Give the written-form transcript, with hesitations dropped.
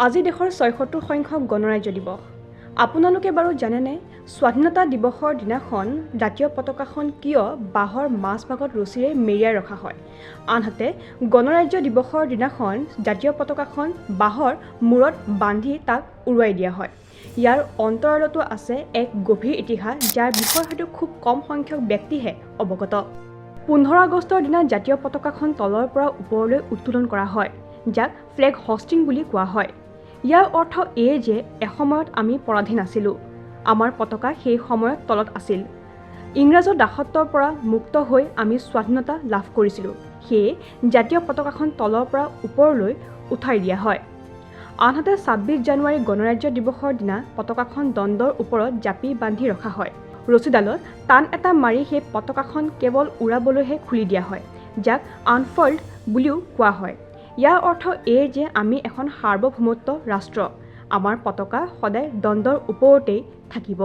আজি দেশৰ ৭৬ সংখ্যক গণৰাজ্য দিৱস। আপোনালোকে বাৰু জানেনে স্বাধীনতা দিৱসৰ দিনাখন জাতীয় পতাকাখন কিয় বাঁহৰ মাজভাগত ৰছীৰে মেৰিয়াই ৰখা হয়? আনহাতে গণৰাজ্য দিৱসৰ দিনাখন জাতীয় পতাকাখন বাঁহৰ মূৰত বান্ধি তাক উৰুৱাই দিয়া হয়। ইয়াৰ অন্তৰালতো আছে এক গভীৰ ইতিহাস, যাৰ বিষয়ে হয়তো খুব কম সংখ্যক ব্যক্তিহে অৱগত। ১৫ আগষ্টৰ দিনা জাতীয় পতাকাখন তলৰ পৰা ওপৰলৈ উত্তোলন কৰা হয়, যাক ফ্লেগ হোষ্টিং বুলি কোৱা হয়। ইয়াৰ অৰ্থ এই যে এসময়ত আমি পৰাধীন আছিলোঁ। আমাৰ পতাকা সেই সময়ত তলত আছিল। ইংৰাজৰ দাসত্বৰ পৰা মুক্ত হৈ আমি স্বাধীনতা লাভ কৰিছিলোঁ। সেয়ে জাতীয় পতাকাখন তলৰ পৰা ওপৰলৈ উঠাই দিয়া হয়। আনহাতে ২৬ জানুৱাৰী গণৰাজ্য দিৱসৰ দিনা পতাকাখন দণ্ডৰ ওপৰত জাপি বান্ধি ৰখা হয়। ৰছীডালত টান এটা মাৰি সেই পতাকাখন কেৱল উৰাবলৈহে খুলি দিয়া হয়, যাক আনফল্ড বুলিও কোৱা হয়। ইয়াৰ অৰ্থ এই যে আমি এখন সাৰ্বভৌমত্ব ৰাষ্ট্ৰ। আমাৰ পতাকা সদায় দণ্ডৰ ওপৰতেই থাকিব।